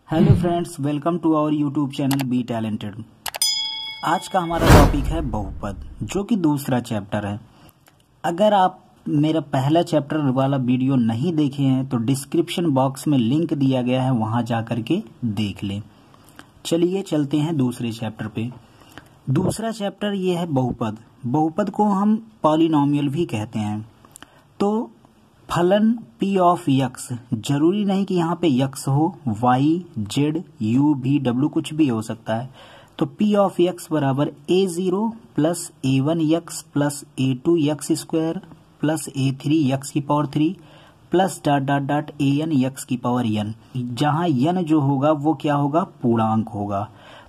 Hello friends, welcome to our YouTube channel be talented. आज का हमारा टॉपिक है बहुपद, जो कि दूसरा चैप्टर है। अगर आप मेरा पहला चैप्टर वाला वीडियो नहीं देखे हैं तो डिस्क्रिप्शन बॉक्स में लिंक दिया गया है, वहां जा करके देख लें। चलिए चलते हैं दूसरे चैप्टर पे। दूसरा चैप्टर ये है बहुपद। बहुपद को हम पॉलिनोमियल भी कहते हैं। तो फलन p ऑफ यक्स, जरूरी नहीं कि यहाँ पे यक्स हो, y, z, u, v, w कुछ भी हो सकता है। तो p ऑफ यक्स बराबर a0 plus a1 x plus a2 x square plus a3 x की power 3 plus dot dot dot an x की पावर n, जहाँ n जो होगा वो क्या होगा, पूर्णांक होगा।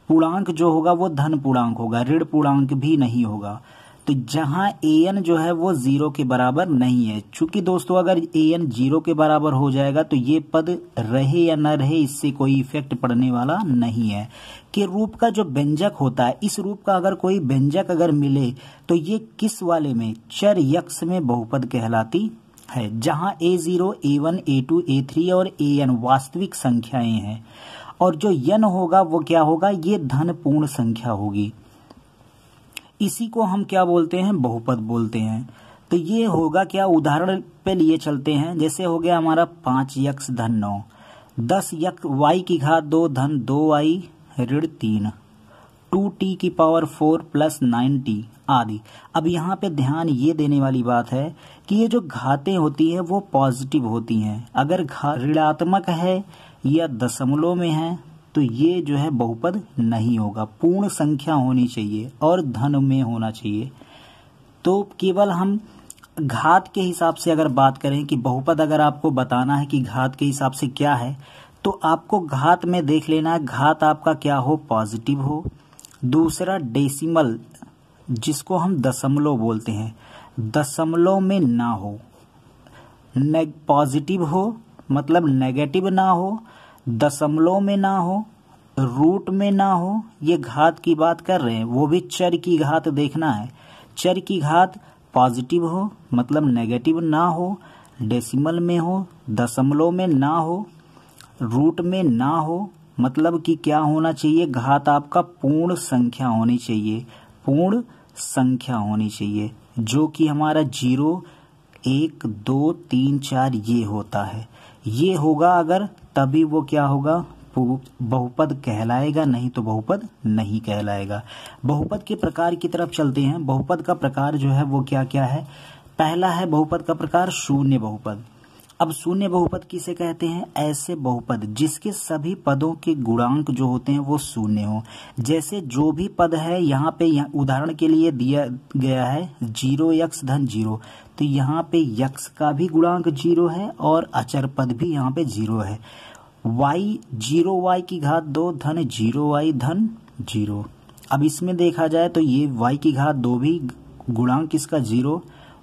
पूर्णांक जो होगा वो धन पूर्णांक होगा, ऋण पूर्णांक भी नहीं होगा। तो जहां an जो है वो 0 के बराबर नहीं है। चूंकि दोस्तों अगर an 0 के बराबर हो जाएगा तो ये पद रहे या न रहे इससे कोई इफेक्ट पड़ने वाला नहीं है। कि रूप का जो व्यंजक होता है, इस रूप का अगर कोई व्यंजक अगर मिले तो ये किस वाले में, चर यक्ष में बहुपद कहलाती है, जहां a0, a1, a2, a3 और an वास्तविक संख्याएं हैं और जो n होगा वो क्या होगा, ये धन पूर्ण संख्या होगी। इसी को हम क्या बोलते हैं, बहुपद बोलते हैं। तो ये होगा क्या, उदाहरण पे लिए चलते हैं। जैसे हो गया हमारा 5x धन 9, 10x y की घात 2 धन 2y ऋण 3, 2t की पावर 4 प्लस 9t आदि। अब यहाँ पे ध्यान ये देने वाली बात है कि ये जो घातें होती है वो पॉजिटिव होती हैं। अगर ऋणात्मक है या दशमलव में है तो ये जो है बहुपद नहीं होगा, पूर्ण संख्या होनी चाहिए और धन में होना चाहिए। तो केवल हम घात के हिसाब से अगर बात करें कि बहुपद अगर आपको बताना है कि घात के हिसाब से क्या है, तो आपको घात में देख लेना है, घात आपका क्या हो, पॉजिटिव हो। दूसरा डेसिमल, जिसको हम दशमलव बोलते हैं, दशमलव में ना हो, पॉजिटिव हो मतलब नेगेटिव ना हो, दशमलव में ना हो, रूट में ना हो। ये घात की बात कर रहे हैं, वो भी चर की घात देखना है। चर की घात पॉजिटिव हो मतलब नेगेटिव ना हो, डेसिमल में हो, दशमलव में ना हो, रूट में ना हो, मतलब कि क्या होना चाहिए, घात आपका पूर्ण संख्या होनी चाहिए, पूर्ण संख्या होनी चाहिए, जो कि हमारा 0, 1, 2, 3, 4 ये होता है। ये होगा अगर, तभी वो क्या होगा, बहुपद कहलाएगा, नहीं तो बहुपद नहीं कहलाएगा। बहुपद के प्रकार की तरफ चलते हैं। बहुपद का प्रकार जो है वो क्या क्या है। पहला है बहुपद का प्रकार शून्य बहुपद। अब शून्य बहुपद किसे कहते हैं, ऐसे बहुपद जिसके सभी पदों के गुणांक जो होते हैं वो शून्य हो। जैसे जो भी पद है यहाँ पे उदाहरण के लिए दिया गया है 0x धन 0, तो यहाँ पे यक्स का भी गुणांक 0 है और अचर पद भी यहाँ पे 0 है। y 0y की घात 2 धन 0y धन 0। अब इसमें देखा जाए तो ये y की घात 2 भी गुणांक इसका 0,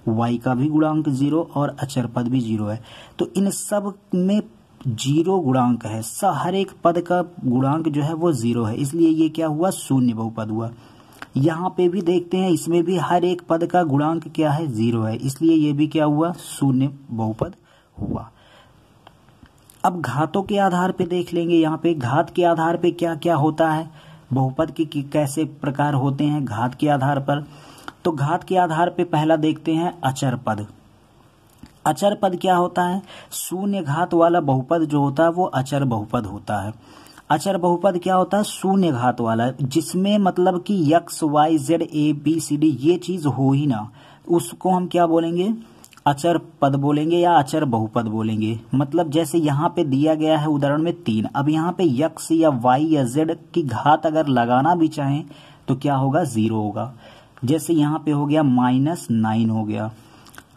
y का भी गुणांक 0 और अचर पद भी 0 है। तो इन सब में 0 गुणांक है, हर एक पद का गुणांक जो है वो 0 है, इसलिए ये क्या हुआ, शून्य बहुपद हुआ। यहाँ पे भी देखते हैं, इसमें भी हर एक पद का गुणांक क्या है, 0 है, इसलिए ये भी क्या हुआ, शून्य बहुपद हुआ। अब घातों के आधार पे देख लेंगे। यहाँ पे घात के आधार पे क्या क्या होता है, बहुपद के कैसे प्रकार होते हैं घात के आधार पर। तो घात के आधार पे पहला देखते हैं अचर पद। अचर पद क्या होता है, शून्य घात वाला बहुपद जो होता है वो अचर बहुपद होता है। अचर बहुपद क्या होता है, शून्य घात वाला, जिसमें मतलब कि x, y, z, a, b, c, d ये चीज हो ही ना, उसको हम क्या बोलेंगे, अचर पद बोलेंगे या अचर बहुपद बोलेंगे। मतलब जैसे यहाँ पे दिया गया है उदाहरण में 3, अब यहाँ पे x या y या z की घात अगर लगाना भी चाहें तो क्या होगा, 0 होगा। जैसे यहाँ पे हो गया -9 हो गया,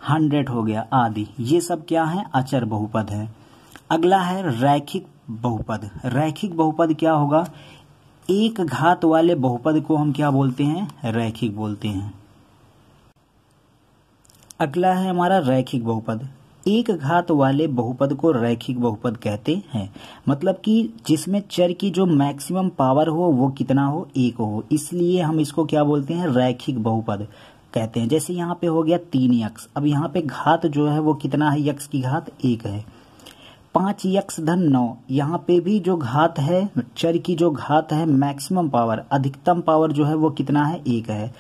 100 हो गया आदि, ये सब क्या है, अचर बहुपद है। अगला है रैखिक बहुपद। रैखिक बहुपद क्या होगा, एक घात वाले बहुपद को हम क्या बोलते हैं, रैखिक बोलते हैं। अगला है हमारा रैखिक बहुपद। एक घात वाले बहुपद को रैखिक बहुपद कहते हैं, मतलब कि जिसमें चर की जो मैक्सिमम पावर हो वो कितना हो, 1 हो, इसलिए हम इसको क्या बोलते हैं, रैखिक बहुपद कहते हैं। जैसे यहाँ पे हो गया 3x, अब यहाँ पे घात जो है वो कितना है, x की घात 1 है। 5x-9, यहाँ पे भी जो घात है चर की जो घात है मैक्सिमम पावर अधिकतम पावर जो है वो कितना है 1 है।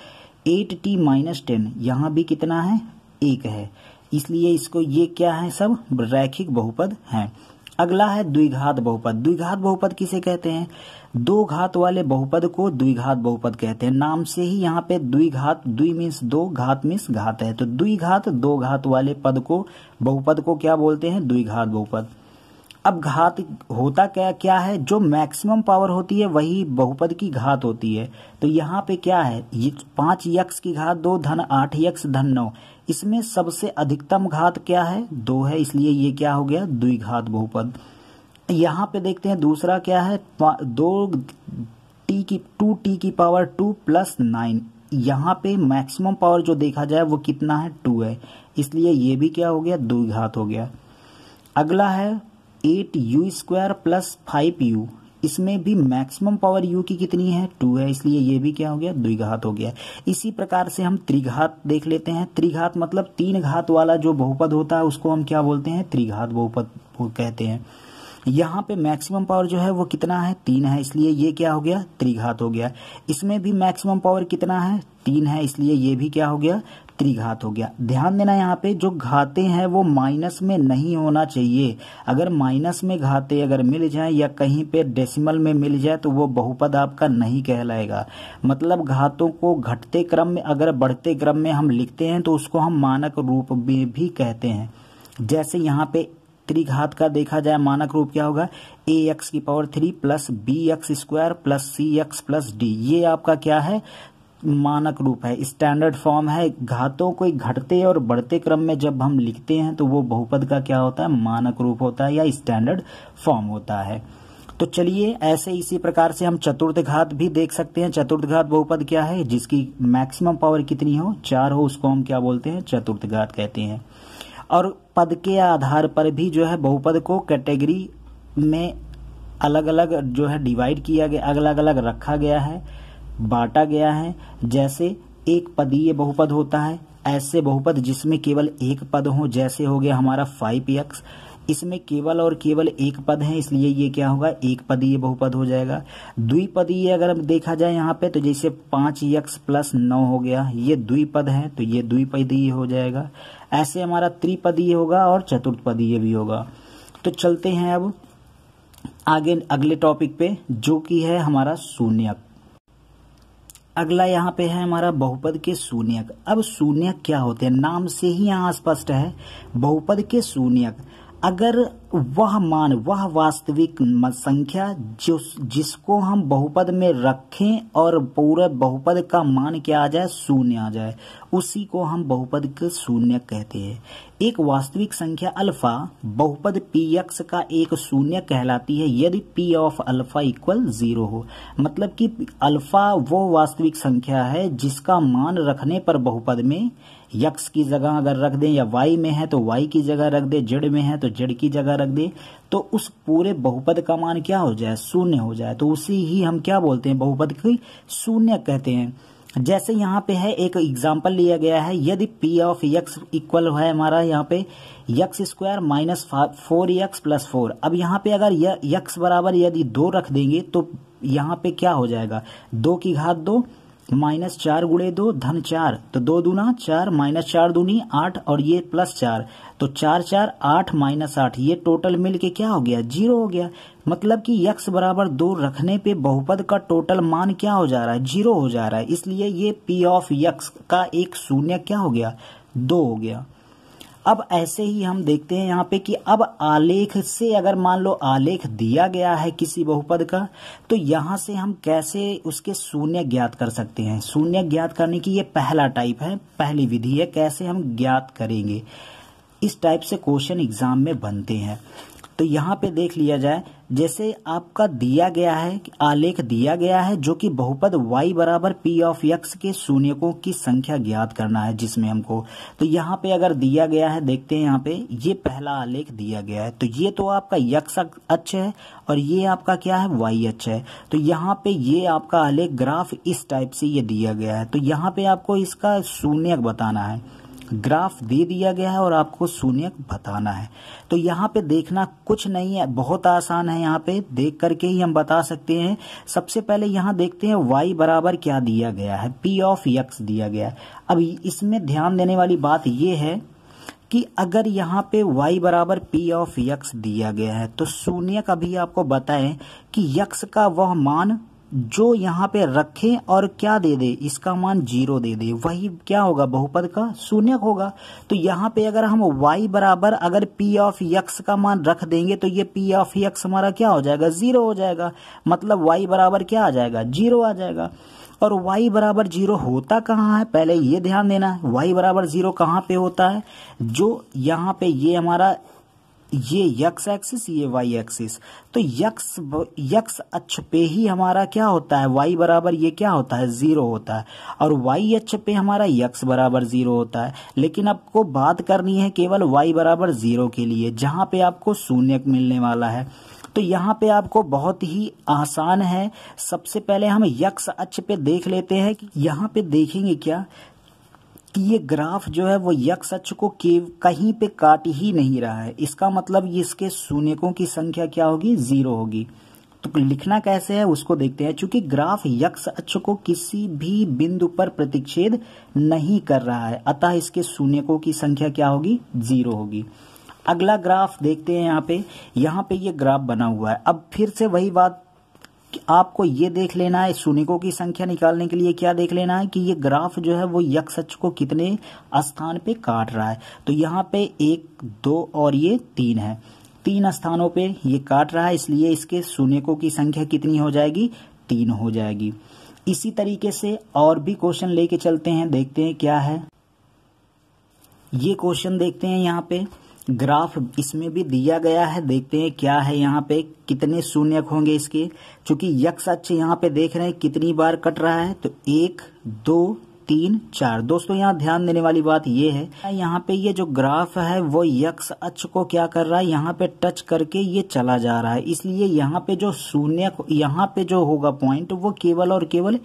8t-10 यहाँ भी कितना है 1 है, इसलिए इसको ये क्या है सब रैखिक बहुपद हैं। अगला है द्विघात बहुपद। द्विघात बहुपद किसे कहते हैं? दो घात वाले बहुपद को द्विघात बहुपद कहते हैं। नाम से ही यहाँ पे द्विघात, द्वि मीन्स दो, घात मीन्स घात है, तो द्विघात दो घात वाले पद को बहुपद को क्या बोलते हैं? द्विघात बहुपद। अब घात होता क्या है? जो मैक्सिमम पावर होती है वही बहुपद की घात होती है। तो यहाँ पे क्या है? ये 5x की घात 2 धन 8x धन 9, इसमें सबसे अधिकतम घात क्या है? 2 है, इसलिए ये क्या हो गया? द्विघात बहुपद। यहाँ पे देखते हैं दूसरा क्या है? 2t की पावर 2 प्लस 9, यहाँ पे मैक्सिमम पावर जो देखा जाए वो कितना है? 2 है, इसलिए ये भी क्या हो गया? द्विघात हो गया। अगला है 8u² प्लस 5u, इसमें भी मैक्सिमम पावर u की कितनी है? 2 है, इसलिए ये भी क्या हो गया? द्विघात हो गया। इसी प्रकार से हम त्रिघात देख लेते हैं। त्रिघात मतलब 3 घात वाला जो बहुपद होता है उसको हम क्या बोलते हैं? त्रिघात बहुपद कहते हैं। यहाँ पे मैक्सिमम पावर जो है वो कितना है? 3 है, इसलिए ये क्या हो गया? त्रिघात हो गया। इसमें भी मैक्सिमम पावर कितना है? 3 है, इसलिए ये भी क्या हो गया? त्रिघात हो गया। ध्यान देना यहाँ पे जो घाते हैं वो माइनस में नहीं होना चाहिए। अगर माइनस में घाते अगर मिल जाए या कहीं पे डेसिमल में मिल जाए तो वो बहुपद आपका नहीं कहलाएगा। मतलब घातों को घटते क्रम में अगर बढ़ते क्रम में हम लिखते हैं तो उसको हम मानक रूप में भी कहते हैं। जैसे यहाँ पे त्रिघात का देखा जाए मानक रूप क्या होगा? ax की power 3 plus bx² plus cx plus d, ये आपका क्या है? मानक रूप है, स्टैंडर्ड फॉर्म है। घातों को घटते और बढ़ते क्रम में जब हम लिखते हैं तो वो बहुपद का क्या होता है? मानक रूप होता है या स्टैंडर्ड फॉर्म होता है। तो चलिए ऐसे इसी प्रकार से हम चतुर्थ घात भी देख सकते हैं। चतुर्थ घात बहुपद क्या है? जिसकी मैक्सिमम पावर कितनी हो? 4 हो, उसको हम क्या बोलते हैं? चतुर्थ घात कहते हैं। और पद के आधार पर भी जो है बहुपद को कैटेगरी में अलग अलग जो है डिवाइड किया गया, अलग अलग रखा गया है, बांटा गया है। जैसे एक पदीय बहुपद होता है, ऐसे बहुपद जिसमें केवल एक पद हो, जैसे हो गया हमारा 5x, इसमें केवल और केवल एक पद है, इसलिए ये क्या होगा? एक पदीय बहुपद हो जाएगा। द्विपदीय अगर देखा जाए यहाँ पे तो जैसे 5x प्लस 9 हो गया, ये द्विपद है तो ये द्विपदीय हो जाएगा। ऐसे हमारा त्रिपदीय होगा और चतुर्थपदीय भी होगा। तो चलते हैं अब आगे अगले टॉपिक पे, जो कि है हमारा शून्यक। अगला यहाँ पे है हमारा बहुपद के शून्यक। अब शून्यक क्या होते हैं? नाम से ही यहाँ स्पष्ट है, बहुपद के शून्यक अगर वह मान, वह वास्तविक संख्या जिसको हम बहुपद में रखें और पूरे बहुपद का मान क्या आ जाए? शून्य आ जाए, उसी को हम बहुपद के शून्यक कहते हैं। एक वास्तविक संख्या अल्फा बहुपद px का एक शून्यक कहलाती है यदि p ऑफ अल्फा इक्वल 0 हो। मतलब कि अल्फा वो वास्तविक संख्या है जिसका मान रखने पर बहुपद में x की जगह अगर रख दें, या y में है तो y की जगह रख दे, z में है तो z की जगह रख दे, तो उस पूरे बहुपद का मान क्या हो जाए? शून्य हो जाए। तो उसी ही हम क्या बोलते हैं? बहुपद की शून्य कहते हैं। जैसे यहाँ पे है एक एग्जाम्पल लिया गया है, यदि p ऑफ x इक्वल है हमारा यहाँ पे x² माइनस 4x प्लस 4। अब यहाँ पे अगर x बराबर यदि 2 रख देंगे तो यहाँ पे क्या हो जाएगा? 2 की घात 2 माइनस 4 गुणे 2 धन 4, तो 2 दूना 4 माइनस 4 दूनी 8 और ये प्लस 4, तो 4 4 8 माइनस 8, ये टोटल मिलके क्या हो गया? 0 हो गया। मतलब कि x बराबर 2 रखने पे बहुपद का टोटल मान क्या हो जा रहा है? 0 हो जा रहा है, इसलिए ये p ऑफ x का एक शून्य क्या हो गया? 2 हो गया। अब ऐसे ही हम देखते हैं यहाँ पे कि अब आलेख से अगर मान लो आलेख दिया गया है किसी बहुपद का, तो यहाँ से हम कैसे उसके शून्य ज्ञात कर सकते हैं? शून्य ज्ञात करने की ये पहला टाइप है, पहली विधि है, कैसे हम ज्ञात करेंगे। इस टाइप से क्वेश्चन एग्जाम में बनते हैं। तो यहाँ पे देख लिया जाए, जैसे आपका दिया गया है, आलेख दिया गया है जो कि बहुपद y बराबर p ऑफ x के शून्यकों की संख्या ज्ञात करना है जिसमें हमको। तो यहाँ पे अगर दिया गया है, देखते हैं यहाँ पे ये पहला आलेख दिया गया है, तो ये तो आपका x अक्ष है और ये आपका क्या है? y अक्ष है। तो यहाँ पे ये आपका आलेख ग्राफ इस टाइप से ये दिया गया है। तो यहाँ पे आपको इसका शून्यक बताना है। ग्राफ दे दिया गया है और आपको शून्यक बताना है। तो यहाँ पे देखना कुछ नहीं है, बहुत आसान है, यहाँ पे देख करके ही हम बता सकते हैं। सबसे पहले यहाँ देखते हैं y बराबर क्या दिया गया है, p ऑफ x दिया गया है। अब इसमें ध्यान देने वाली बात ये है कि अगर यहाँ पे y बराबर p ऑफ x दिया गया है तो शून्यक अभी आपको बताएं कि x का वह मान जो यहाँ पे रखें और क्या दे दे, इसका मान 0 दे दे, वही क्या होगा, बहुपद का शून्यक होगा। तो यहाँ पे अगर हम y बराबर अगर p ऑफ x का मान रख देंगे तो ये p ऑफ x हमारा क्या हो जाएगा, 0 हो जाएगा। मतलब y बराबर क्या आ जाएगा, 0 आ जाएगा। और y बराबर 0 होता कहाँ है, पहले ये ध्यान देना है। y बराबर 0 कहाँ पे होता है, जो यहाँ पे ये हमारा ये x एक्सिस, ये y एक्सिस, तो x अक्ष पे ही हमारा क्या होता है, y बराबर ये क्या होता है, 0 होता है। और y अक्ष पे हमारा x बराबर 0 होता है। लेकिन आपको बात करनी है केवल y बराबर 0 के लिए, जहां पे आपको शून्यक मिलने वाला है। तो यहाँ पे आपको बहुत ही आसान है। सबसे पहले हम x अक्ष पे देख लेते हैं कि यहाँ पे देखेंगे क्या कि ये ग्राफ जो है वो x अक्ष को कहीं पे काट ही नहीं रहा है। इसका मतलब ये इसके शून्यकों की संख्या क्या होगी, 0 होगी। तो लिखना कैसे है उसको देखते हैं। चूंकि ग्राफ x अक्ष को किसी भी बिंदु पर प्रतिच्छेद नहीं कर रहा है, अतः इसके शून्यकों की संख्या क्या होगी, 0 होगी। अगला ग्राफ देखते हैं। यहाँ पे ये ग्राफ बना हुआ है। अब फिर से वही बात, आपको ये देख लेना है, शून्यकों की संख्या निकालने के लिए क्या देख लेना है कि ये ग्राफ जो है वो x अक्ष को कितने स्थान पे काट रहा है। तो यहाँ पे 1, 2 और ये 3 है, 3 स्थानों पे ये काट रहा है, इसलिए इसके शून्यकों की संख्या कितनी हो जाएगी, 3 हो जाएगी। इसी तरीके से और भी क्वेश्चन लेके चलते हैं, देखते हैं क्या है। ये क्वेश्चन देखते हैं, यहाँ पे ग्राफ इसमें भी दिया गया है, देखते हैं क्या है, यहाँ पे कितने शून्यक होंगे इसके। चूंकि x अक्ष यहाँ पे देख रहे हैं कितनी बार कट रहा है, तो 1, 2, 3, 4। दोस्तों यहाँ ध्यान देने वाली बात ये है, यहाँ पे ये जो ग्राफ है वो x अक्ष को क्या कर रहा है, यहाँ पे टच करके ये चला जा रहा है। इसलिए यहाँ पे जो शून्यक, यहाँ पे जो होगा पॉइंट, वो केवल और केवल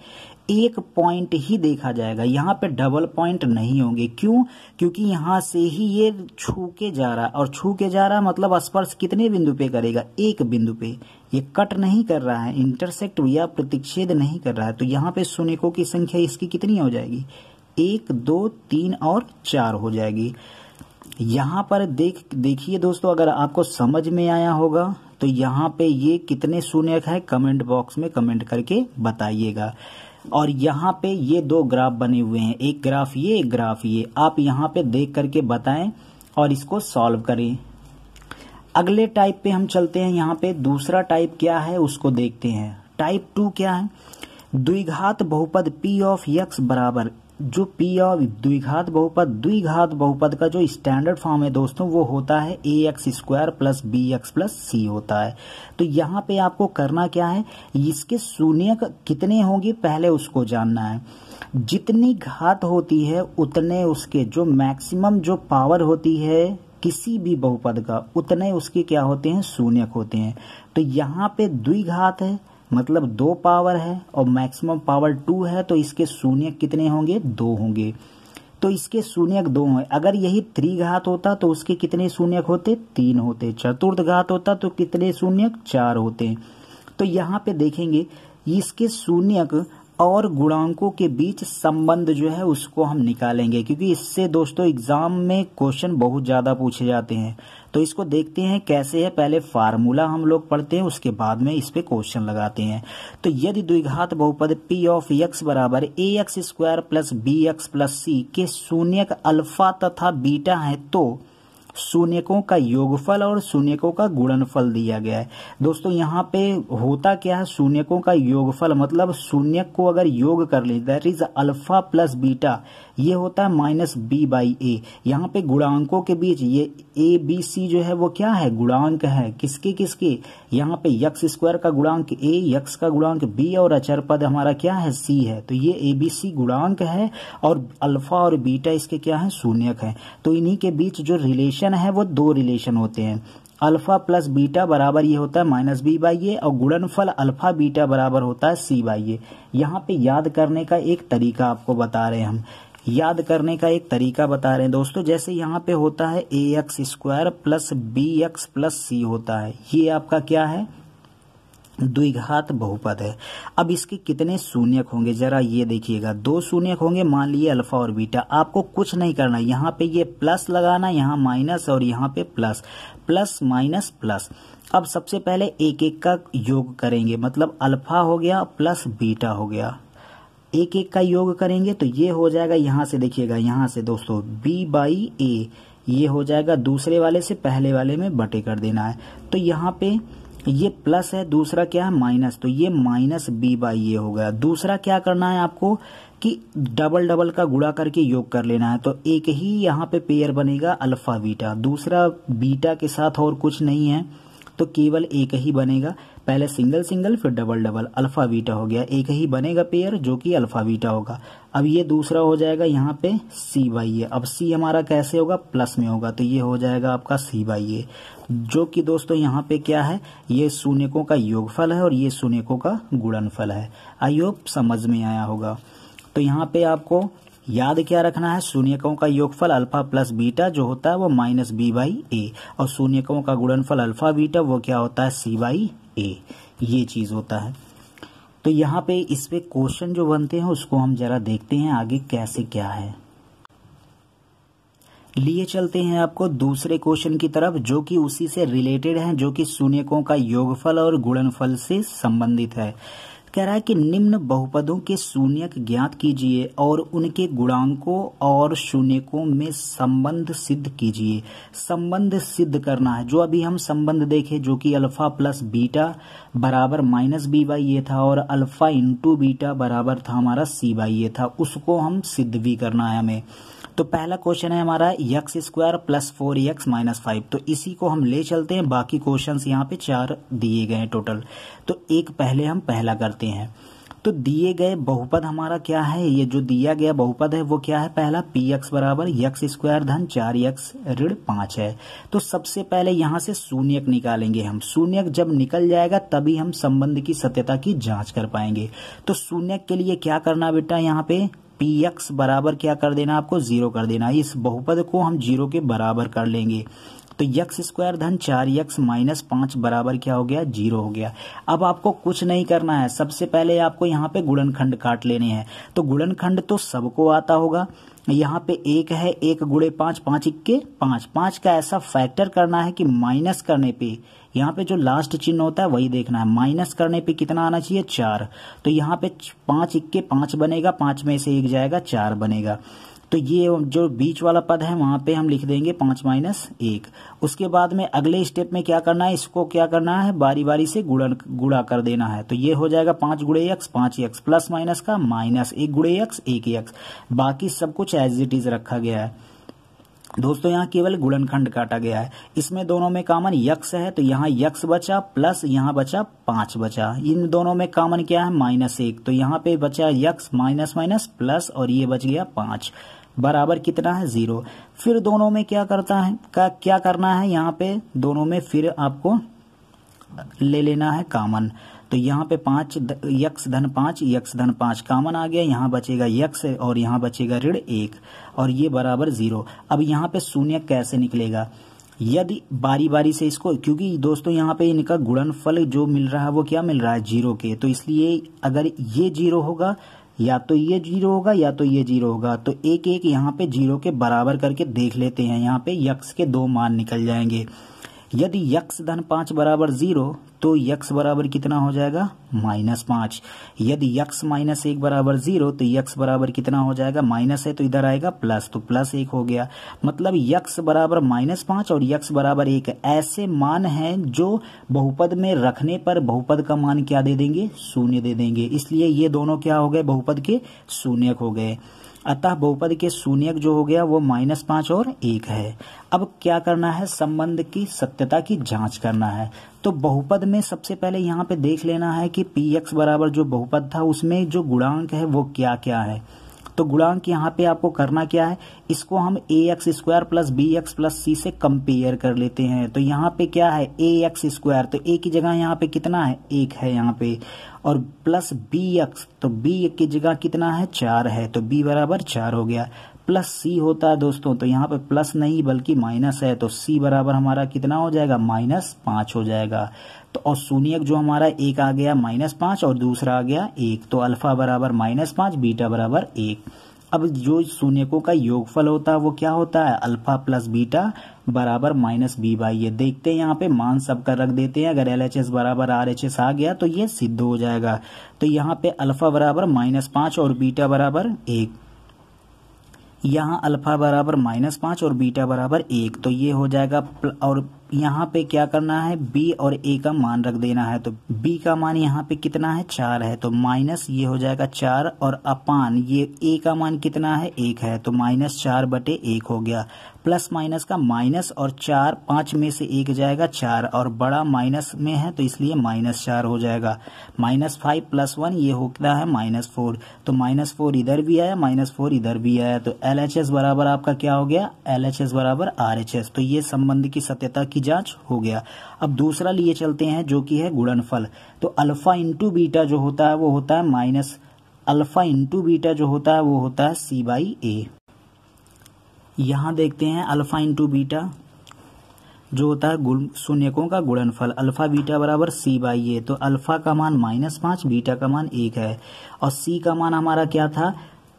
एक पॉइंट ही देखा जाएगा, यहाँ पे डबल पॉइंट नहीं होंगे। क्यों, क्योंकि यहाँ से ही ये छू के जा रहा है, और छू के जा रहा है मतलब स्पर्श कितने बिंदु पे करेगा, एक बिंदु पे। ये कट नहीं कर रहा है, इंटरसेक्ट या प्रतिच्छेद नहीं कर रहा है। तो यहाँ पे शून्यकों की संख्या इसकी कितनी हो जाएगी, 1, 2, 3 और 4 हो जाएगी। यहाँ पर देखिए दोस्तों, अगर आपको समझ में आया होगा तो यहाँ पे ये कितने शून्यक है, कमेंट बॉक्स में कमेंट करके बताइएगा। और यहाँ पे ये 2 ग्राफ बने हुए हैं, एक ग्राफ ये, एक ग्राफ ये। आप यहाँ पे देख करके बताएं और इसको सॉल्व करें। अगले टाइप पे हम चलते हैं। यहाँ पे दूसरा टाइप क्या है उसको देखते हैं। टाइप 2 क्या है, द्विघात बहुपद p ऑफ x बराबर, जो p ऑफ द्विघात बहुपद का जो स्टैंडर्ड फॉर्म है दोस्तों, वो होता है ax² plus bx plus c होता है। तो यहाँ पे आपको करना क्या है, इसके शून्यक कितने होंगे पहले उसको जानना है। जितनी घात होती है उतने उसके जो मैक्सिमम जो पावर होती है किसी भी बहुपद का, उतने उसके क्या होते हैं, शून्यक होते हैं। तो यहाँ पे द्विघात है मतलब 2 पावर है और मैक्सिमम पावर 2 है, तो इसके शून्यक कितने होंगे, 2 होंगे। तो इसके शून्यक 2 हैं। अगर यही त्रिघात होता तो उसके कितने शून्यक होते, 3 होते। चतुर्थ घात होता तो कितने शून्यक, 4 होते। तो यहाँ पे देखेंगे इसके शून्यक और गुणांकों के बीच संबंध जो है उसको हम निकालेंगे, क्योंकि इससे दोस्तों एग्जाम में क्वेश्चन बहुत ज्यादा पूछे जाते हैं। तो इसको देखते हैं कैसे है। पहले फार्मूला हम लोग पढ़ते हैं, उसके बाद में इस पे क्वेश्चन लगाते हैं। तो यदि द्विघात बहुपद p ऑफ x बराबर ax² plus bx plus c के शून्यक अल्फा तथा बीटा है, तो शून्यकों का योगफल और शून्यकों का गुणनफल दिया गया है। दोस्तों यहाँ पे होता क्या है, शून्यकों का योगफल मतलब शून्यक को अगर योग कर ले, that is alpha plus beta, ये होता है -b/a। यहाँ पे गुणांकों के बीच ये a b c जो है वो क्या है, गुणांक है। किसके किसके, यहाँ पे x² का गुणांक a, x का गुणांक b और अचर पद हमारा क्या है, c है। तो ये a b c गुणांक है और अल्फा और बीटा इसके क्या है, शून्यक है। तो इन्हीं के बीच जो रिलेशन है वो 2 रिलेशन होते हैं। अल्फा प्लस बीटा बराबर ये होता है -b/a और गुणनफल अल्फा बीटा बराबर होता है c/a। यहाँ पे याद करने का एक तरीका आपको बता रहे हैं हम। याद करने का एक तरीका बता रहे हैं दोस्तों। जैसे यहाँ पे होता है ax² plus bx plus c होता है, ये आपका क्या है, द्विघात बहुपद है। अब इसके कितने शून्यक होंगे जरा ये देखिएगा, 2 शून्यक होंगे, मान लिए अल्फा और बीटा। आपको कुछ नहीं करना, यहाँ पे ये प्लस लगाना, यहाँ माइनस और यहाँ पे प्लस, प्लस माइनस प्लस। अब सबसे पहले एक एक का योग करेंगे, मतलब अल्फा हो गया प्लस बीटा हो गया, एक एक का योग करेंगे तो ये हो जाएगा, यहाँ से देखिएगा, यहाँ से दोस्तों b/a ये हो जाएगा, दूसरे वाले से पहले वाले में बटे कर देना है। तो यहाँ पे ये प्लस है, दूसरा क्या है माइनस, तो ये माइनस b/a हो गया। दूसरा क्या करना है आपको कि डबल डबल का गुणा करके योग कर लेना है, तो एक ही यहाँ पे पेयर बनेगा अल्फा बीटा, दूसरा बीटा के साथ और कुछ नहीं है, तो केवल एक ही बनेगा। पहले सिंगल सिंगल फिर डबल डबल, अल्फा बीटा हो गया, एक ही बनेगा पेयर जो कि अल्फा बीटा होगा। अब ये दूसरा हो जाएगा यहाँ पे c/a, अब c हमारा कैसे होगा, प्लस में होगा, तो ये हो जाएगा आपका c/a, जो कि दोस्तों यहाँ पे क्या है, ये शून्यकों का योगफल है और ये शून्यकों का गुणनफल है। आई होप समझ में आया होगा। तो यहाँ पे आपको याद क्या रखना है, शून्यकों का योगफल अल्फा प्लस बीटा जो होता है वो माइनस b/a, और शून्यकों का गुणनफल अल्फा बीटा वो क्या होता है, c/a, ये चीज होता है। तो यहाँ पे इस पे क्वेश्चन जो बनते हैं उसको हम जरा देखते हैं आगे कैसे क्या है। लिए चलते हैं आपको दूसरे क्वेश्चन की तरफ, जो कि उसी से रिलेटेड है, जो कि शून्यकों का योगफल और गुणनफल से संबंधित है। कह रहा है कि निम्न बहुपदों के शून्यक ज्ञात कीजिए और उनके गुणांकों और शून्यकों में संबंध सिद्ध कीजिए। संबंध सिद्ध करना है, जो अभी हम संबंध देखे जो कि अल्फा प्लस बीटा बराबर माइनस b/a था और अल्फा इंटू बीटा बराबर था हमारा c/a था, उसको हम सिद्ध भी करना है हमें। तो पहला क्वेश्चन है हमारा x² प्लस 4x माइनस 5, तो इसी को हम ले चलते हैं। बाकी क्वेश्चंस यहाँ पे 4 दिए गए हैं टोटल, तो एक पहले हम पहला करते हैं। तो दिए गए बहुपद हमारा क्या है, ये जो दिया गया बहुपद है वो क्या है, पहला px बराबर x² धन 4x ऋण 5 है। तो सबसे पहले यहाँ से शून्यक निकालेंगे हम, शून्यक जब निकल जाएगा तभी हम संबंध की सत्यता की जांच कर पाएंगे। तो शून्यक के लिए क्या करना बेटा, यहाँ पे px बराबर क्या कर देना, आपको 0 कर देना। इस बहुपद को हम 0 के बराबर कर लेंगे, तो x² धन 4x माइनस 5 बराबर क्या हो गया, 0 हो गया। अब आपको कुछ नहीं करना है, सबसे पहले आपको यहाँ पे गुणनखंड काट लेने हैं। तो गुणनखंड तो सबको आता होगा, यहाँ पे 1 है, 1 गुणे 5, 5 इक्के 5, 5 का ऐसा फैक्टर करना है कि माइनस करने पे यहाँ पे जो लास्ट चिन्ह होता है वही देखना है, माइनस करने पे कितना आना चाहिए, 4। तो यहाँ पे 5 इक्के 5 बनेगा, 5 में से 1 जाएगा, 4 बनेगा। तो ये जो बीच वाला पद है वहां पे हम लिख देंगे 5 माइनस 1। उसके बाद में अगले स्टेप में क्या करना है, इसको क्या करना है, बारी बारी से गुणा कर देना है। तो ये हो जाएगा 5 गुणे x 5x प्लस माइनस का माइनस 1 गुणे x 1x, बाकी सब कुछ एज इट इज रखा गया है। दोस्तों यहाँ केवल गुणनखंड काटा गया है, इसमें दोनों में कॉमन x है, तो यहाँ x बचा प्लस यहाँ बचा 5 बचा, इन दोनों में कॉमन क्या है, -1, तो यहाँ पे बचा x माइनस माइनस प्लस और ये बच गया 5 बराबर कितना है, 0। फिर दोनों में क्या करना है, यहाँ पे दोनों में फिर आपको ले लेना है कॉमन। तो यहाँ पे 5 x धन 5 कॉमन आ गया, यहाँ बचेगा x और यहाँ बचेगा ऋण 1 और ये बराबर 0। अब यहाँ पे शून्य कैसे निकलेगा, यदि बारी बारी से इसको, क्योंकि दोस्तों यहाँ पे इनका गुणनफल जो मिल रहा है वो क्या मिल रहा है, 0 के, तो इसलिए अगर ये 0 होगा या तो ये 0 होगा या तो ये 0 होगा, तो एक एक यहाँ पे 0 के बराबर करके देख लेते हैं। यहाँ पे x के 2 मान निकल जाएंगे। यदि x धन 5 बराबर 0 तो x बराबर कितना हो जाएगा, -5। यदि x माइनस 1 बराबर 0 तो x बराबर कितना हो जाएगा, माइनस है तो इधर आएगा प्लस, तो +1 हो गया। मतलब x बराबर -5 और x बराबर 1 ऐसे मान हैं जो बहुपद में रखने पर बहुपद का मान क्या दे देंगे, 0 दे देंगे। इसलिए ये दोनों क्या हो गए, बहुपद के शून्यक हो गए। अतः बहुपद के शून्यक जो हो गया वो -5 और 1 है। अब क्या करना है, संबंध की सत्यता की जांच करना है। तो बहुपद में सबसे पहले यहाँ पे देख लेना है कि px बराबर जो बहुपद था उसमें जो गुणांक है वो क्या क्या है। तो गुणांक यहाँ पे आपको करना क्या है, इसको हम ax² plus bx plus c से कंपेयर कर लेते हैं। तो यहाँ पे क्या है ax², तो a की जगह यहाँ पे कितना है 1 है यहाँ पे, और प्लस bx, तो b की जगह कितना है 4 है, तो b बराबर 4 हो गया। प्लस c होता है दोस्तों, तो यहाँ पे प्लस नहीं बल्कि माइनस है, तो c बराबर हमारा कितना हो जाएगा -5 हो जाएगा। तो और शून्यक जो हमारा एक आ गया -5 और दूसरा आ गया 1, तो अल्फा बराबर -5 बीटा बराबर 1। अब जो शून्यकों का योगफल होता है वो क्या होता है, अल्फा प्लस बीटा बराबर -b/a। देखते हैं यहाँ पे मान सबका रख देते हैं, अगर LHS बराबर RHS आ गया तो ये सिद्ध हो जाएगा। तो यहाँ पे अल्फा बराबर -5 और बीटा बराबर 1, यहाँ अल्फा बराबर -5 और बीटा बराबर 1, तो ये हो जाएगा। और यहाँ पे क्या करना है, b और a का मान रख देना है, तो b का मान यहाँ पे कितना है 4 है, तो माइनस ये हो जाएगा 4, और अपान ये a का मान कितना है 1 है, तो -4/1 हो गया। प्लस माइनस का माइनस और 4, 5 में से 1 जाएगा 4, और बड़ा माइनस में है तो इसलिए -4 हो जाएगा। -5 + 1 ये होता है -4, तो -4 इधर भी आया, -4 इधर भी आया, तो LHS बराबर आपका क्या हो गया, LHS बराबर RHS। तो ये संबंध की सत्यता की जांच हो गया। अब दूसरा लिए चलते हैं जो कि है गुणनफल। तो अल्फा इंटू बीटा जो होता है वो होता है माइनस अल्फा इंटू बीटा जो होता है वो होता है c/a। यहां देखते हैं अल्फा इंटू बीटा जो होता है शून्यकों का गुणनफल, अल्फा बीटा बराबर c/a। तो अल्फा का मान -5, बीटा का मान 1 है, और c का मान हमारा क्या था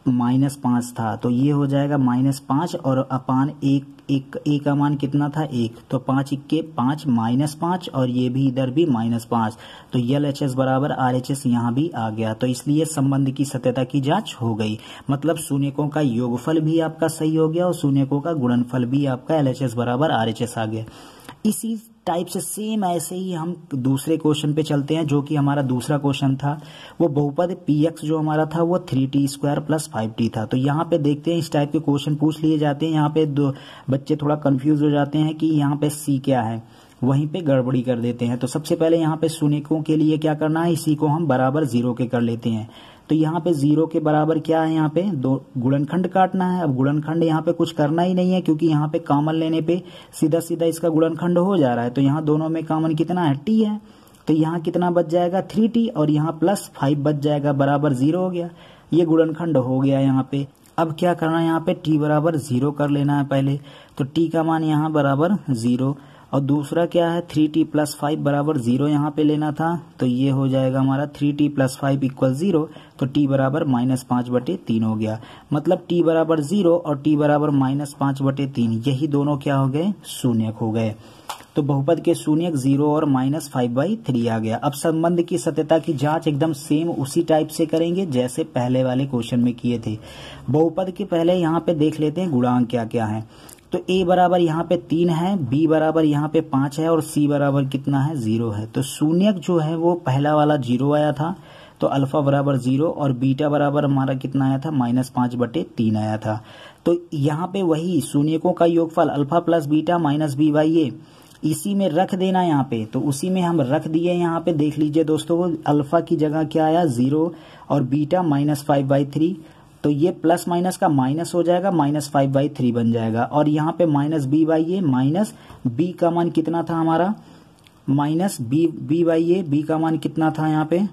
-5 था, तो ये हो जाएगा -5 और अपान 1 a का मान कितना था 1, तो 5 × 5 -5, और ये भी इधर भी -5, तो LHS बराबर RHS यहाँ भी आ गया। तो इसलिए संबंध की सत्यता की जांच हो गई, मतलब शून्यकों का योगफल भी आपका सही हो गया और शून्यकों का गुणनफल भी आपका LHS बराबर RHS आ गया। इसी टाइप से सेम ऐसे ही हम दूसरे क्वेश्चन पे चलते हैं, जो कि हमारा दूसरा क्वेश्चन था वो बहुपद px जो हमारा था वो 3t² + 5t था। तो यहाँ पे देखते हैं इस टाइप के क्वेश्चन पूछ लिए जाते हैं। यहाँ पे दो बच्चे थोड़ा कंफ्यूज हो जाते हैं कि यहाँ पे c क्या है, वहीं पे गड़बड़ी कर देते हैं। तो सबसे पहले यहाँ पे शून्यकों के लिए क्या करना है, इसी को हम बराबर 0 के कर लेते हैं। तो यहाँ पे 0 के बराबर क्या है, यहाँ पे दो गुणनखंड काटना है। अब गुणनखंड यहाँ पे कुछ करना ही नहीं है, क्योंकि यहाँ पे कॉमन लेने पे सीधा सीधा इसका गुणनखंड हो जा रहा है। तो यहाँ दोनों में कॉमन कितना है t है, तो यहाँ कितना बच जाएगा 3t, और यहाँ +5 बच जाएगा, बराबर 0 हो गया। ये गुणनखंड हो गया यहाँ पे। अब क्या करना है, यहाँ पे t बराबर 0 कर लेना है पहले, तो t का मान यहाँ बराबर 0, और दूसरा क्या है 3t + 5 बराबर 0 यहाँ पे लेना था, तो ये हो जाएगा हमारा 3t + 5 = 0, तो t बराबर -5/3 हो गया। मतलब t बराबर 0 और t बराबर -5/3, यही दोनों क्या हो गए, शून्यक हो गए। तो बहुपद के शून्यक 0 और -5/3 आ गया। अब संबंध की सत्यता की जांच एकदम सेम उसी टाइप से करेंगे जैसे पहले वाले क्वेश्चन में किए थे। बहुपद के पहले यहाँ पे देख लेते हैं गुणांक क्या क्या है। तो a बराबर यहाँ पे 3 है, b बराबर यहाँ पे 5 है, और c बराबर कितना है 0 है। तो शून्यक जो है वो पहला वाला 0 आया था, तो अल्फा बराबर 0, और बीटा बराबर हमारा कितना आया था -5/3 आया था। तो यहाँ पे वही शून्यकों का योगफल alpha plus beta minus b/a इसी में रख देना यहाँ पे, तो उसी में हम रख दिए। यहाँ पे देख लीजिए दोस्तों, अल्फा की जगह क्या आया 0 और बीटा -5/3, तो ये प्लस माइनस का माइनस हो जाएगा, -5/3 बन जाएगा। और यहाँ पे -b/a माइनस b का मान कितना था हमारा -b/a, b का मान कितना था यहाँ पे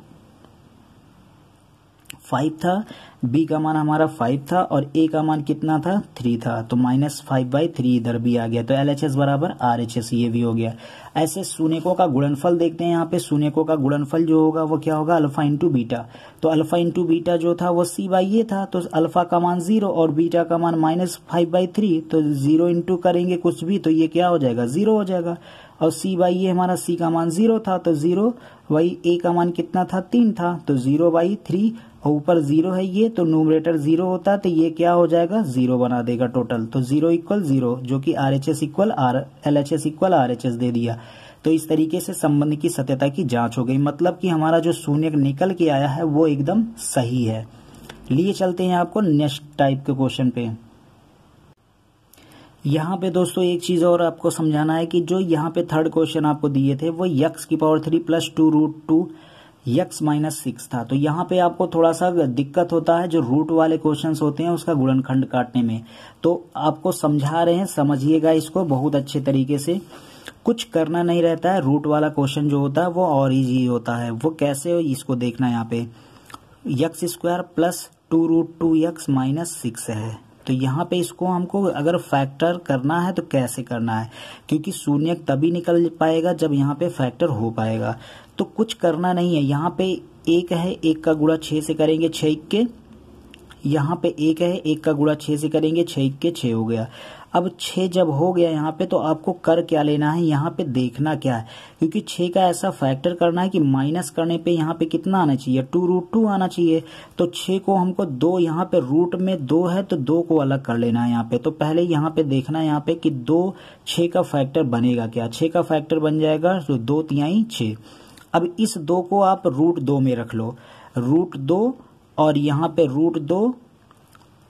5 था, b का मान हमारा 5 था, और a का मान कितना था 3 था, तो -5/3 इधर भी आ गया। तो LHS बराबर RHS ये भी हो गया। ऐसे शून्यकों का गुणनफल देखते हैं। यहाँ पे शून्यकों का गुणनफल जो होगा वो क्या होगा, अल्फा इंटू बीटा। तो अल्फा इंटू बीटा जो था वो c/a था, तो अल्फा का मान 0 और बीटा का मान -5/3, तो 0 इंटू करेंगे कुछ भी तो ये क्या हो जाएगा 0 हो जाएगा। और c/a हमारा c का मान 0 था, तो 0 वही a का मान कितना था 3 था, तो 0/3, और ऊपर 0 है ये, तो न्यूमरेटर 0 होता है, तो ये क्या हो जाएगा 0 बना देगा टोटल। तो 0 = 0, जो कि LHS = RHS दे दिया। तो इस तरीके से संबंध की सत्यता की जांच हो गई, मतलब कि हमारा जो शून्यक निकल के आया है वो एकदम सही है। लिए चलते हैं आपको नेक्स्ट टाइप के क्वेश्चन पे। यहाँ पे दोस्तों एक चीज और आपको समझाना है कि जो यहाँ पे थर्ड क्वेश्चन आपको दिए थे वो x⁻³ + 2√2 यक्स माइनस 6 था। तो यहाँ पे आपको थोड़ा सा दिक्कत होता है जो रूट वाले क्वेश्चंस होते हैं उसका गुणनखंड काटने में। तो आपको समझा रहे हैं, समझिएगा इसको बहुत अच्छे तरीके से। कुछ करना नहीं रहता है, रूट वाला क्वेश्चन जो होता है वो और इजी होता है। वो कैसे हो इसको देखना। यहाँ पे x square plus 2√2x minus 6 है। तो यहाँ पे इसको हमको अगर फैक्टर करना है तो कैसे करना है, क्योंकि शून्य तभी निकल पाएगा जब यहाँ पे फैक्टर हो पाएगा। तो कुछ करना नहीं है, यहाँ पे एक है, एक का गुणा 6 से करेंगे 6 के, यहाँ पे एक है, एक का गुणा 6 से करेंगे 6 के 6 हो गया। अब 6 जब हो गया यहाँ पे तो आपको कर क्या लेना है, यहाँ पे देखना क्या है, क्योंकि 6 का ऐसा फैक्टर करना है कि माइनस करने पे यहाँ पे कितना आना चाहिए, 2√2 आना चाहिए। तो 6 को हमको 2, यहाँ पे रूट में 2 है तो 2 को अलग कर लेना है यहाँ पे। तो पहले यहाँ पे देखना है यहाँ पे कि 2 6 का फैक्टर बनेगा क्या। 6 का फैक्टर बन जाएगा तो 2 तिहाई 6। अब इस 2 को आप √2 में रख लो, √2 और यहाँ पे √2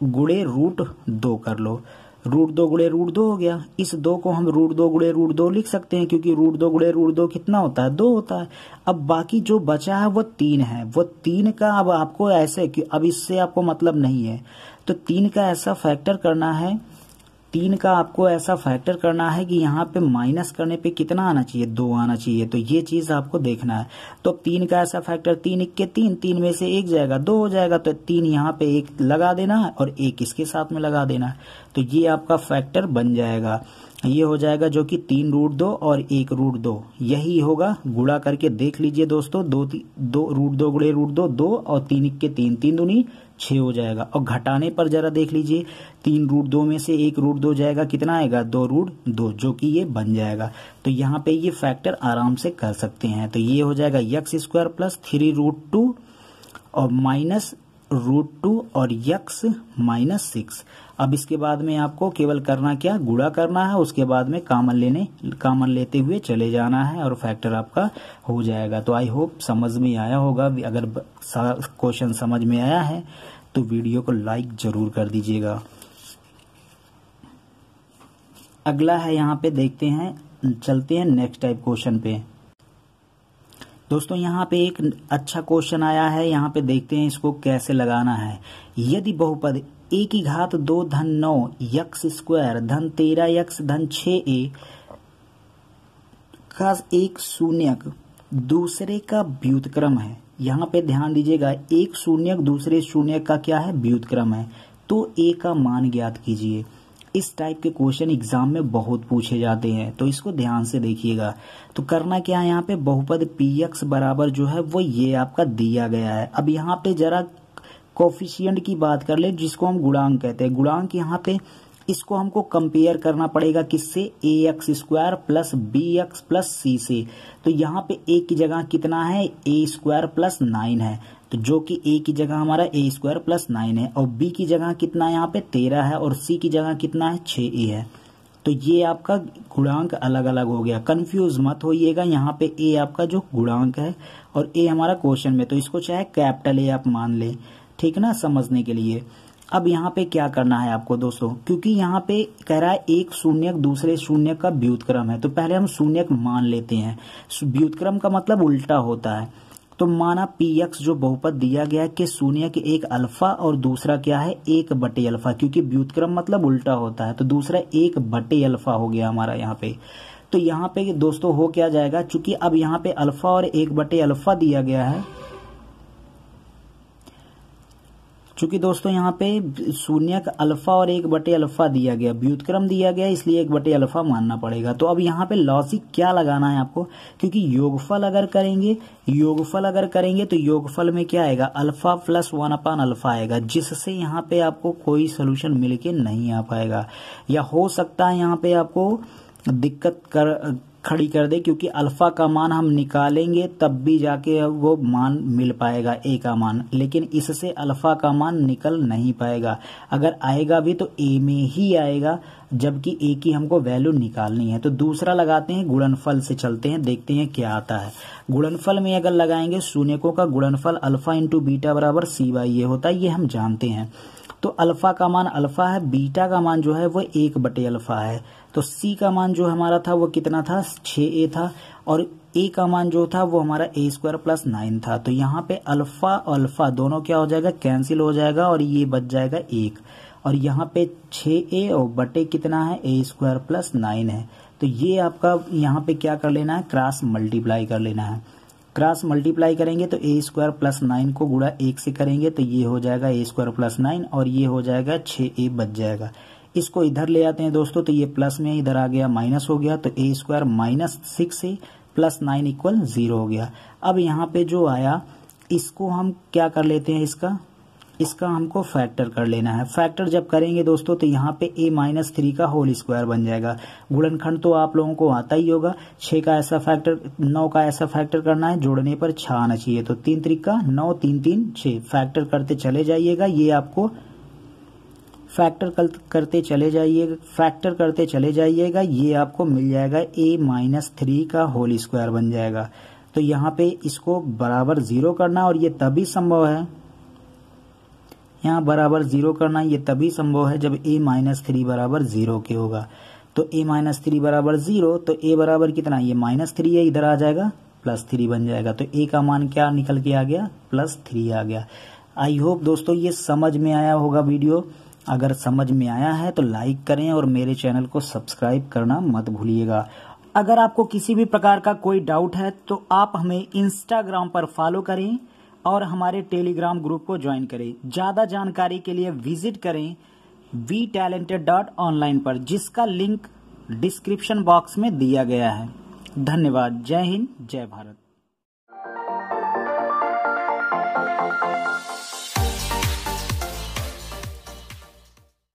गुणे √2 कर लो। √2 गुणे √2 हो गया। इस 2 को हम √2 गुणे √2 लिख सकते हैं, क्योंकि √2 गुणे √2 कितना होता है, 2 होता है। अब बाकी जो बचा है वो 3 है। वो 3 का अब आपको ऐसे कि अब इससे आपको मतलब नहीं है, तो 3 का ऐसा फैक्टर करना है, 3 का आपको ऐसा फैक्टर करना है कि यहाँ पे माइनस करने पे कितना आना चाहिए, 2 आना चाहिए। तो ये चीज आपको देखना है। तो 3 का ऐसा फैक्टर 3 इक्के 3, 3 में से 1 जाएगा 2 हो जाएगा। तो 3 यहाँ पे 1 लगा देना है और 1 इसके साथ में लगा देना है। तो ये आपका फैक्टर बन जाएगा। ये हो जाएगा जो कि 3√2 और 1√2 यही होगा। गुणा करके देख लीजिए दोस्तों, 2 √2 गुणे √2 2 और 3 इक्के 3, 3 दूनी 6 हो जाएगा। और घटाने पर जरा देख लीजिए, 3√2 में से 1√2 जाएगा, कितना आएगा 2√2, जो कि ये बन जाएगा। तो यहाँ पे ये फैक्टर आराम से कर सकते हैं। तो ये हो जाएगा यक्स स्क्वायर प्लस 3√2 और माइनस √2 और यक्स माइनस 6। अब इसके बाद में आपको केवल करना क्या, गुणा करना है, उसके बाद में कॉमन लेते हुए चले जाना है और फैक्टर आपका हो जाएगा। तो आई होप समझ में आया होगा। अगर क्वेश्चन समझ में आया है तो वीडियो को लाइक जरूर कर दीजिएगा। अगला है यहाँ पे देखते हैं, चलते हैं नेक्स्ट टाइप क्वेश्चन पे। दोस्तों यहाँ पे एक अच्छा क्वेश्चन आया है, यहाँ पे देखते हैं इसको कैसे लगाना है। यदि बहुपद a की घात 2 धन 9 यक्स स्क्वायर धन 13 यक्स धन 6a का एक शून्यक दूसरे का व्युत्क्रम है। यहाँ पे ध्यान दीजिएगा, एक शून्यक दूसरे शून्यक का क्या है, व्युत्क्रम है। तो a का मान ज्ञात कीजिए। इस टाइप के क्वेश्चन एग्जाम में बहुत पूछे जाते हैं, तो इसको ध्यान से देखिएगा। तो करना क्या है, यहाँ पे बहुपद px बराबर जो है वो ये आपका दिया गया है। अब यहाँ पे जरा कोफिशिएंट की बात कर ले, जिसको हम गुणांक कहते हैं। गुणांक यहाँ पे इसको हमको कंपेयर करना पड़ेगा किससे, ax square plus bx plus c से। तो यहाँ पे a की जगह कितना है, a स्क्वायर प्लस 9 है, तो जो कि a की जगह हमारा a स्क्वायर प्लस 9 है, और b की जगह कितना यहाँ पे 13 है, और c की जगह कितना है 6a है। तो ये आपका गुणांक अलग अलग हो गया। कंफ्यूज मत होइएगा, यहाँ पे a आपका जो गुणांक है और a हमारा क्वेश्चन में, तो इसको चाहे कैपिटल A आप मान ले, ठीक ना, समझने के लिए। अब यहाँ पे क्या करना है आपको दोस्तों, क्योंकि यहाँ पे कह रहा है एक शून्यक दूसरे शून्यक का व्युत्क्रम है, तो पहले हम शून्यक मान लेते हैं। व्युत्क्रम का मतलब उल्टा होता है। तो माना px जो बहुपद दिया गया है कि शून्यक एक अल्फा और दूसरा क्या है 1/अल्फा, क्योंकि व्युत्क्रम मतलब उल्टा होता है, तो दूसरा 1/अल्फा हो गया हमारा यहाँ पे। तो यहाँ पे दोस्तों हो क्या जाएगा, चूंकि अब यहाँ पे अल्फा और 1/अल्फा दिया गया है, चूंकि दोस्तों यहाँ पे शून्यक अल्फा और 1/अल्फा दिया गया, व्युत्क्रम दिया गया, इसलिए 1/अल्फा मानना पड़ेगा। तो अब यहाँ पे लॉजिक क्या लगाना है आपको, क्योंकि योगफल अगर करेंगे तो योगफल में क्या आएगा, अल्फा प्लस 1/अल्फा आएगा, जिससे यहाँ पे आपको कोई सोल्यूशन मिल के नहीं आ पाएगा, या हो सकता है यहाँ पे आपको दिक्कत खड़ी कर दे, क्योंकि अल्फा का मान हम निकालेंगे तब भी जाके वो मान मिल पाएगा ए का मान, लेकिन इससे अल्फा का मान निकल नहीं पाएगा। अगर आएगा भी तो ए में ही आएगा, जबकि ए की हमको वैल्यू निकालनी है। तो दूसरा लगाते हैं, गुणनफल से चलते हैं, देखते हैं क्या आता है। गुणनफल में अगर लगाएंगे शून्यकों का गुणनफल अल्फा इंटू बीटा बराबर c/a होता है, ये हम जानते हैं। तो अल्फा का मान अल्फा है, बीटा का मान जो है वो 1/अल्फा है, तो c का मान जो हमारा था वो कितना था, 6a था, और ए का मान जो था वो हमारा ए स्क्वायर प्लस 9 था, तो यहाँ पे अल्फा अल्फा दोनों क्या हो जाएगा, कैंसिल हो जाएगा और ये बच जाएगा 1। और यहाँ पे 6a और बटे कितना है, ए स्क्वायर प्लस 9 है। तो ये आपका यहाँ पे क्या कर लेना है, क्रॉस मल्टीप्लाई कर लेना है। क्रॉस मल्टीप्लाई करेंगे तो ए स्क्वायर प्लस 9 को गुणा 1 से करेंगे तो ये हो जाएगा ए स्क्वायर प्लस 9 और ये हो जाएगा 6a बच जाएगा। इसको इधर ले आते हैं दोस्तों, तो ये प्लस में इधर आ गया माइनस हो गया, तो A square minus 6a plus 9 equal 0 हो गया। अब यहाँ पे जो आया इसको हम क्या कर लेते हैं, इसका हमको फैक्टर कर लेना है। फैक्टर जब करेंगे दोस्तों तो यहाँ पे a माइनस 3 का होल स्क्वायर बन जाएगा। गुणनखंड तो आप लोगों को आता ही होगा, 6 का ऐसा फैक्टर 9 का ऐसा फैक्टर करना है, जोड़ने पर 6 आना चाहिए। तो 3 त्रिका 9, 3 3 6, फैक्टर करते चले जाइएगा। ये आपको फैक्टर करते चले जाइएगा, ये आपको मिल जाएगा a माइनस 3 का होल स्क्वायर बन जाएगा। तो यहाँ पे इसको बराबर 0 करना, और ये तभी संभव है, यहाँ बराबर 0 करना ये तभी संभव है जब a माइनस 3 बराबर 0 के होगा। तो a माइनस 3 बराबर 0, तो a बराबर कितना, ये माइनस 3 है, इधर आ जाएगा प्लस 3 बन जाएगा। तो a का मान क्या निकल के आ गया, प्लस 3 आ गया। आई होप दोस्तों ये समझ में आया होगा वीडियो। अगर समझ में आया है तो लाइक करें और मेरे चैनल को सब्सक्राइब करना मत भूलिएगा। अगर आपको किसी भी प्रकार का कोई डाउट है तो आप हमें इंस्टाग्राम पर फॉलो करें और हमारे टेलीग्राम ग्रुप को ज्वाइन करें। ज़्यादा जानकारी के लिए विजिट करें vtalented.online पर, जिसका लिंक डिस्क्रिप्शन बॉक्स में दिया गया है। धन्यवाद। जय हिंद, जय भारत।